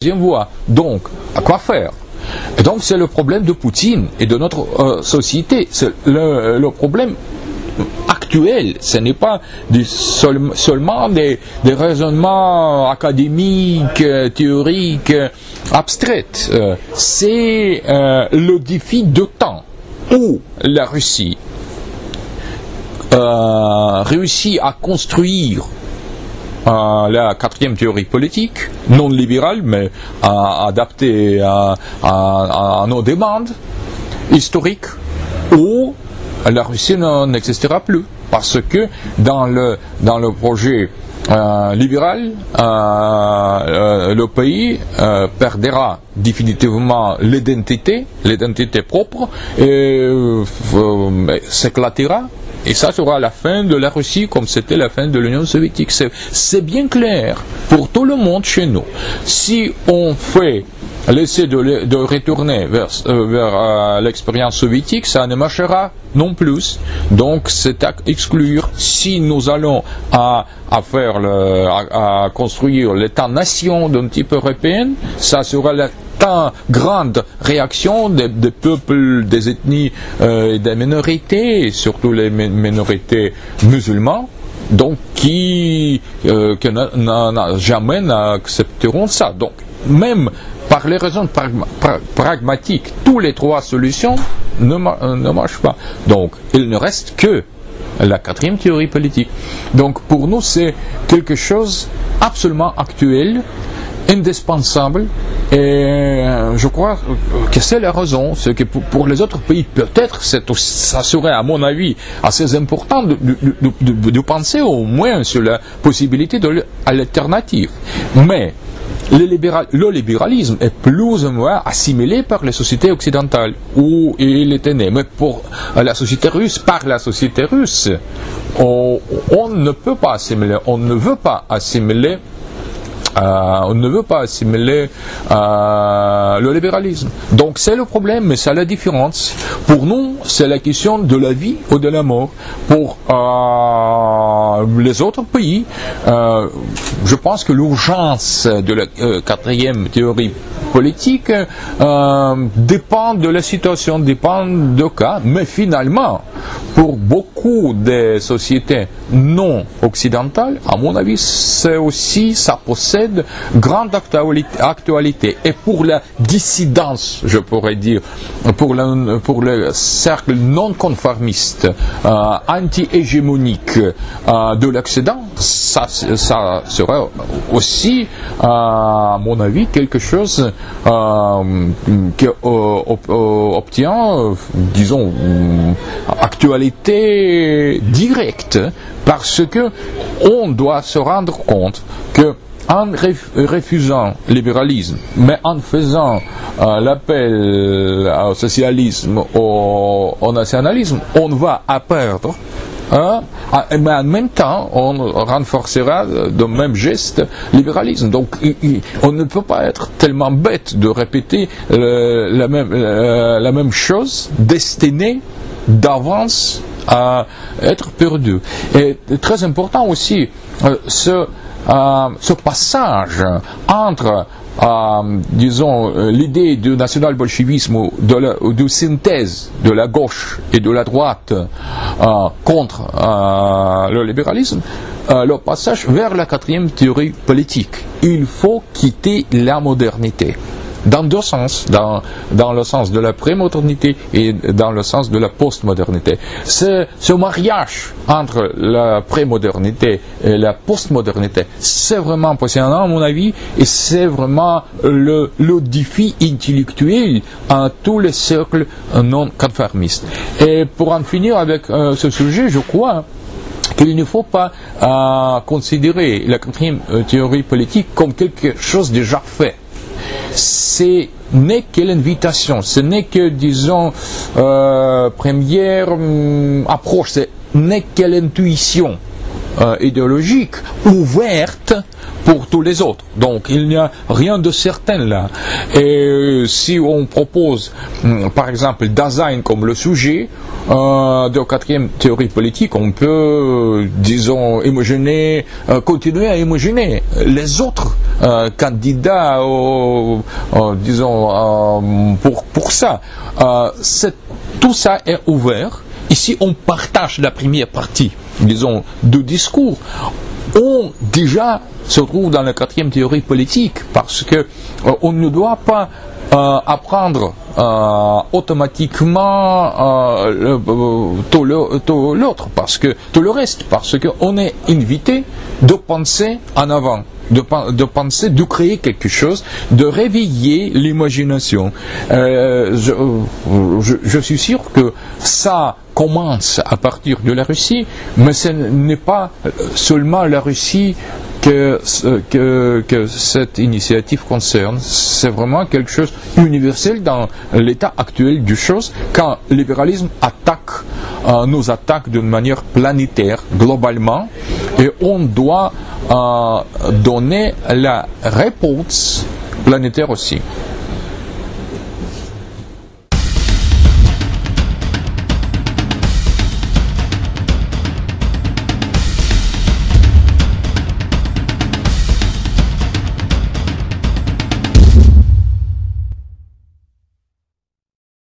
deuxième voie. Donc, à quoi faire? Et donc, c'est le problème de Poutine et de notre société. C'est le problème actuel. Ce n'est pas seulement des raisonnements académiques, théoriques, abstraits. C'est le défi de temps où la Russie réussit à construire la quatrième théorie politique, non libérale, mais adaptée à nos demandes historiques, où la Russie n'existera plus. Parce que dans le projet libéral, le pays perdra définitivement l'identité propre et s'éclatera. Et ça sera la fin de la Russie comme c'était la fin de l'Union soviétique. C'est bien clair pour tout le monde chez nous. Si on fait l'essai de retourner vers l'expérience soviétique, ça ne marchera non plus. Donc c'est à exclure. Si nous allons à construire l'État-nation d'un type européen, ça sera la grande réaction des peuples, des ethnies et des minorités, surtout les minorités musulmanes, donc qui jamais n'accepteront ça. Donc même par les raisons pragmatiques, toutes les trois solutions ne marchent pas. Donc il ne reste que la quatrième théorie politique. Donc pour nous c'est quelque chose absolument actuel, indispensable, et je crois que c'est la raison. C'est que pour les autres pays, peut-être ça serait à mon avis assez important de penser au moins sur la possibilité de l'alternative. Mais le libéralisme est plus ou moins assimilé par les sociétés occidentales où il était né. Mais pour la société russe, par la société russe, on ne peut pas assimiler, on ne veut pas assimiler le libéralisme. Donc c'est le problème, mais c'est la différence. Pour nous, c'est la question de la vie ou de la mort. Pour les autres pays, je pense que l'urgence de la quatrième théorie politique dépend de la situation, dépend du cas, mais finalement, pour beaucoup de sociétés non occidentales, à mon avis, c'est aussi, ça possède grande actualité. Et pour la dissidence, je pourrais dire, pour le cercle non conformiste, anti-hégémonique de l'Occident, ça serait aussi, à mon avis, quelque chose qui obtient, disons, actualité directe, parce que on doit se rendre compte que en refusant le libéralisme, mais en faisant l'appel au socialisme, au nationalisme, on va perdre. Mais en même temps, on renforcera de même geste le libéralisme. Donc, on ne peut pas être tellement bête de répéter la même chose, destinée d'avance à être perdu. Et très important aussi, ce passage entre disons, l'idée du national-bolchevisme ou de synthèse de la gauche et de la droite contre le libéralisme, le passage vers la quatrième théorie politique. Il faut quitter la modernité. Dans deux sens, dans le sens de la prémodernité et dans le sens de la postmodernité. Ce mariage entre la prémodernité et la postmodernité, c'est vraiment passionnant à mon avis, et c'est vraiment le défi intellectuel à tous les cercles non conformistes. Et pour en finir avec ce sujet, je crois qu'il ne faut pas considérer la quatrième théorie politique comme quelque chose déjà fait. Ce n'est que l'invitation, ce n'est que, disons, première approche, ce n'est que l'intuition idéologique ouverte pour tous les autres. Donc il n'y a rien de certain là. Et si on propose, par exemple, Dasein comme le sujet de la quatrième théorie politique, on peut, disons, continuer à imaginer les autres candidats, disons, pour ça. Tout ça est ouvert. Ici, on partage la première partie, disons, du discours. On déjà se trouve dans la quatrième théorie politique parce que on ne doit pas apprendre automatiquement tout l'autre, parce que tout le reste, parce qu'on est invité de penser en avant, de penser, de créer quelque chose, de réveiller l'imagination. Je suis sûr que ça commence à partir de la Russie, mais ce n'est pas seulement la Russie que cette initiative concerne. C'est vraiment quelque chose universel dans l'état actuel des choses, quand le libéralisme nous attaque d'une manière planétaire, globalement, et on doit donner la réponse planétaire aussi.